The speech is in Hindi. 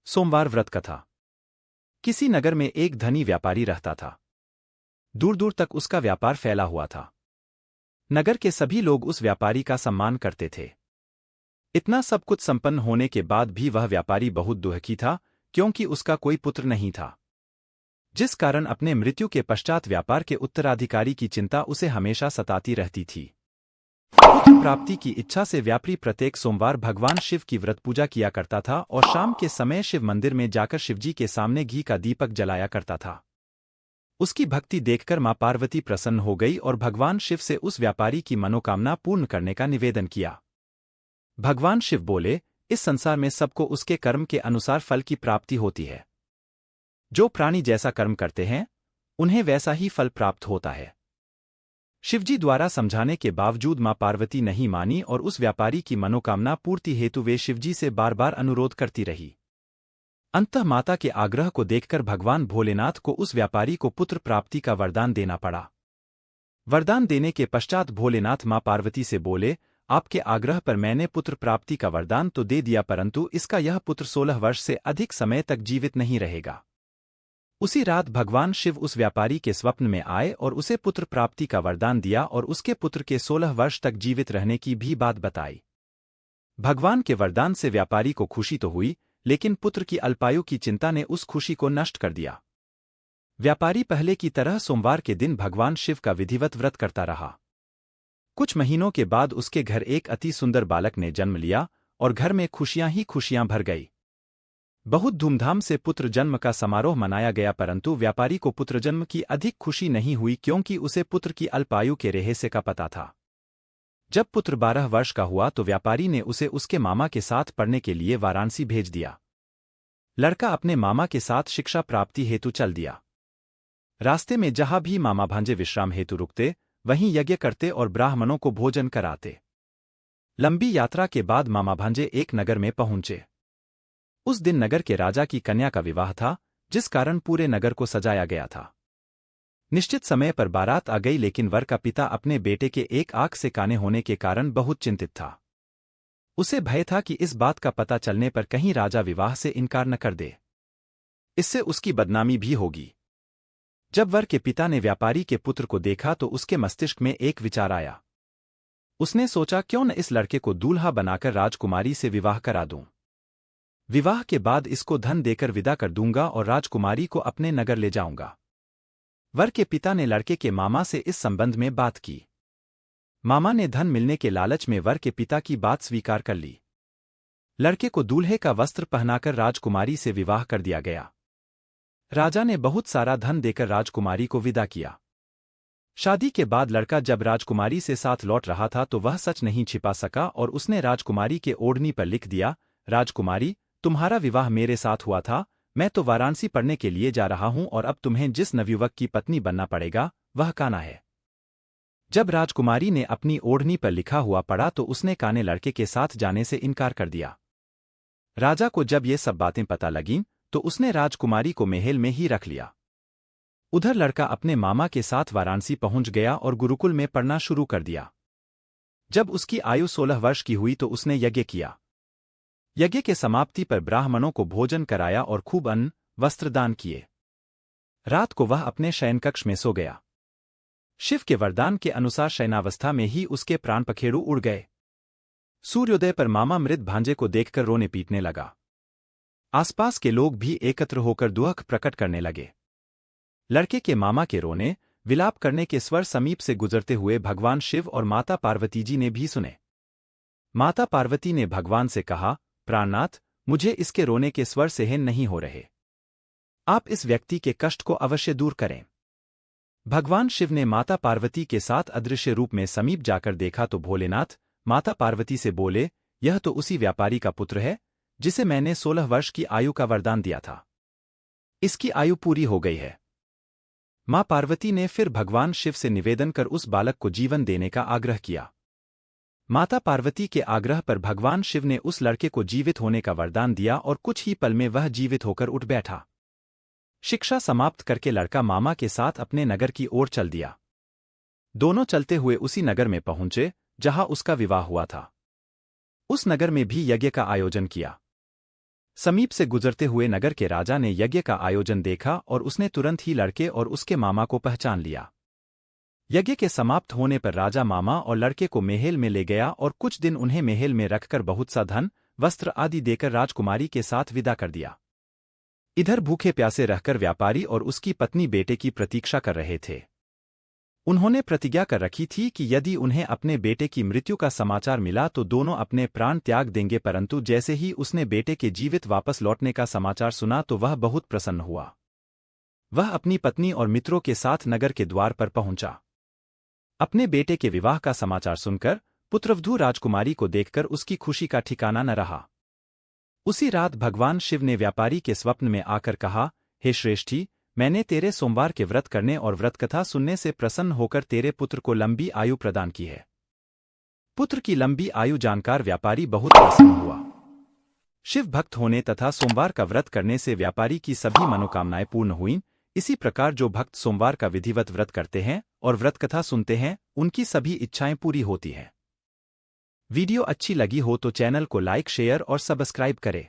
सोमवार व्रत कथा। किसी नगर में एक धनी व्यापारी रहता था। दूर दूर तक उसका व्यापार फैला हुआ था। नगर के सभी लोग उस व्यापारी का सम्मान करते थे। इतना सब कुछ संपन्न होने के बाद भी वह व्यापारी बहुत दुखी था, क्योंकि उसका कोई पुत्र नहीं था, जिस कारण अपने मृत्यु के पश्चात व्यापार के उत्तराधिकारी की चिंता उसे हमेशा सताती रहती थी। पुत्र प्राप्ति की इच्छा से व्यापारी प्रत्येक सोमवार भगवान शिव की व्रत पूजा किया करता था और शाम के समय शिव मंदिर में जाकर शिवजी के सामने घी का दीपक जलाया करता था। उसकी भक्ति देखकर मां पार्वती प्रसन्न हो गई और भगवान शिव से उस व्यापारी की मनोकामना पूर्ण करने का निवेदन किया। भगवान शिव बोले, इस संसार में सबको उसके कर्म के अनुसार फल की प्राप्ति होती है। जो प्राणी जैसा कर्म करते हैं, उन्हें वैसा ही फल प्राप्त होता है। शिवजी द्वारा समझाने के बावजूद मां पार्वती नहीं मानी और उस व्यापारी की मनोकामना पूर्ति हेतु वे शिवजी से बार बार अनुरोध करती रही। अंततः माता के आग्रह को देखकर भगवान भोलेनाथ को उस व्यापारी को पुत्र प्राप्ति का वरदान देना पड़ा। वरदान देने के पश्चात भोलेनाथ मां पार्वती से बोले, आपके आग्रह पर मैंने पुत्र प्राप्ति का वरदान तो दे दिया, परंतु इसका यह पुत्र 16 वर्ष से अधिक समय तक जीवित नहीं रहेगा। उसी रात भगवान शिव उस व्यापारी के स्वप्न में आए और उसे पुत्र प्राप्ति का वरदान दिया और उसके पुत्र के 16 वर्ष तक जीवित रहने की भी बात बताई। भगवान के वरदान से व्यापारी को खुशी तो हुई, लेकिन पुत्र की अल्पायु की चिंता ने उस खुशी को नष्ट कर दिया। व्यापारी पहले की तरह सोमवार के दिन भगवान शिव का विधिवत व्रत करता रहा। कुछ महीनों के बाद उसके घर एक अति सुंदर बालक ने जन्म लिया और घर में खुशियां ही खुशियां भर गई। बहुत धूमधाम से पुत्र जन्म का समारोह मनाया गया, परंतु व्यापारी को पुत्र जन्म की अधिक खुशी नहीं हुई, क्योंकि उसे पुत्र की अल्पायु के रहस्य का पता था। जब पुत्र 12 वर्ष का हुआ तो व्यापारी ने उसे उसके मामा के साथ पढ़ने के लिए वाराणसी भेज दिया। लड़का अपने मामा के साथ शिक्षा प्राप्ति हेतु चल दिया। रास्ते में जहां भी मामा भांजे विश्राम हेतु रुकते, वहीं यज्ञ करते और ब्राह्मणों को भोजन कराते। लंबी यात्रा के बाद मामा भांजे एक नगर में पहुंचे। उस दिन नगर के राजा की कन्या का विवाह था, जिस कारण पूरे नगर को सजाया गया था। निश्चित समय पर बारात आ गई, लेकिन वर का पिता अपने बेटे के एक आंख से काने होने के कारण बहुत चिंतित था। उसे भय था कि इस बात का पता चलने पर कहीं राजा विवाह से इनकार न कर दे, इससे उसकी बदनामी भी होगी। जब वर के पिता ने व्यापारी के पुत्र को देखा तो उसके मस्तिष्क में एक विचार आया। उसने सोचा, क्यों न इस लड़के को दूल्हा बनाकर राजकुमारी से विवाह करा दूं। विवाह के बाद इसको धन देकर विदा कर दूंगा और राजकुमारी को अपने नगर ले जाऊंगा। वर के पिता ने लड़के के मामा से इस संबंध में बात की। मामा ने धन मिलने के लालच में वर के पिता की बात स्वीकार कर ली। लड़के को दूल्हे का वस्त्र पहनाकर राजकुमारी से विवाह कर दिया गया। राजा ने बहुत सारा धन देकर राजकुमारी को विदा किया। शादी के बाद लड़का जब राजकुमारी से साथ लौट रहा था तो वह सच नहीं छिपा सका और उसने राजकुमारी के ओढ़नी पर लिख दिया, राजकुमारी, तुम्हारा विवाह मेरे साथ हुआ था। मैं तो वाराणसी पढ़ने के लिए जा रहा हूं और अब तुम्हें जिस नवयुवक की पत्नी बनना पड़ेगा वह काना है। जब राजकुमारी ने अपनी ओढ़नी पर लिखा हुआ पढ़ा तो उसने काने लड़के के साथ जाने से इनकार कर दिया। राजा को जब ये सब बातें पता लगीं तो उसने राजकुमारी को महल में ही रख लिया। उधर लड़का अपने मामा के साथ वाराणसी पहुंच गया और गुरुकुल में पढ़ना शुरू कर दिया। जब उसकी आयु 16 वर्ष की हुई तो उसने यज्ञ किया। यज्ञ के समाप्ति पर ब्राह्मणों को भोजन कराया और खूब अन्न वस्त्र दान किए। रात को वह अपने शयनकक्ष में सो गया। शिव के वरदान के अनुसार शयनावस्था में ही उसके प्राण पखेरु उड़ गए। सूर्योदय पर मामा मृत भांजे को देखकर रोने पीटने लगा। आसपास के लोग भी एकत्र होकर दुख प्रकट करने लगे। लड़के के मामा के रोने विलाप करने के स्वर समीप से गुजरते हुए भगवान शिव और माता पार्वती जी ने भी सुने। माता पार्वती ने भगवान से कहा, प्राणनाथ, मुझे इसके रोने के स्वर सहन नहीं हो रहे। आप इस व्यक्ति के कष्ट को अवश्य दूर करें। भगवान शिव ने माता पार्वती के साथ अदृश्य रूप में समीप जाकर देखा तो भोलेनाथ माता पार्वती से बोले, यह तो उसी व्यापारी का पुत्र है जिसे मैंने 16 वर्ष की आयु का वरदान दिया था। इसकी आयु पूरी हो गई है। मां पार्वती ने फिर भगवान शिव से निवेदन कर उस बालक को जीवन देने का आग्रह किया। माता पार्वती के आग्रह पर भगवान शिव ने उस लड़के को जीवित होने का वरदान दिया और कुछ ही पल में वह जीवित होकर उठ बैठा। शिक्षा समाप्त करके लड़का मामा के साथ अपने नगर की ओर चल दिया। दोनों चलते हुए उसी नगर में पहुंचे जहां उसका विवाह हुआ था। उस नगर में भी यज्ञ का आयोजन किया। समीप से गुजरते हुए नगर के राजा ने यज्ञ का आयोजन देखा और उसने तुरंत ही लड़के और उसके मामा को पहचान लिया। यज्ञ के समाप्त होने पर राजा मामा और लड़के को महल में ले गया और कुछ दिन उन्हें महल में रखकर बहुत सा धन, वस्त्र आदि देकर राजकुमारी के साथ विदा कर दिया। इधर भूखे प्यासे रहकर व्यापारी और उसकी पत्नी बेटे की प्रतीक्षा कर रहे थे। उन्होंने प्रतिज्ञा कर रखी थी कि यदि उन्हें अपने बेटे की मृत्यु का समाचार मिला तो दोनों अपने प्राण त्याग देंगे, परंतु जैसे ही उसने बेटे के जीवित वापस लौटने का समाचार सुना तो वह बहुत प्रसन्न हुआ। वह अपनी पत्नी और मित्रों के साथ नगर के द्वार पर पहुंचा। अपने बेटे के विवाह का समाचार सुनकर पुत्रवधू राजकुमारी को देखकर उसकी खुशी का ठिकाना न रहा। उसी रात भगवान शिव ने व्यापारी के स्वप्न में आकर कहा, हे श्रेष्ठी, मैंने तेरे सोमवार के व्रत करने और व्रतकथा सुनने से प्रसन्न होकर तेरे पुत्र को लंबी आयु प्रदान की है। पुत्र की लंबी आयु जानकर व्यापारी बहुत प्रसन्न हुआ। शिव भक्त होने तथा सोमवार का व्रत करने से व्यापारी की सभी मनोकामनाएं पूर्ण हुईं। इसी प्रकार जो भक्त सोमवार का विधिवत व्रत करते हैं और व्रतकथा सुनते हैं, उनकी सभी इच्छाएं पूरी होती हैं। वीडियो अच्छी लगी हो तो चैनल को लाइक, शेयर और सब्सक्राइब करें।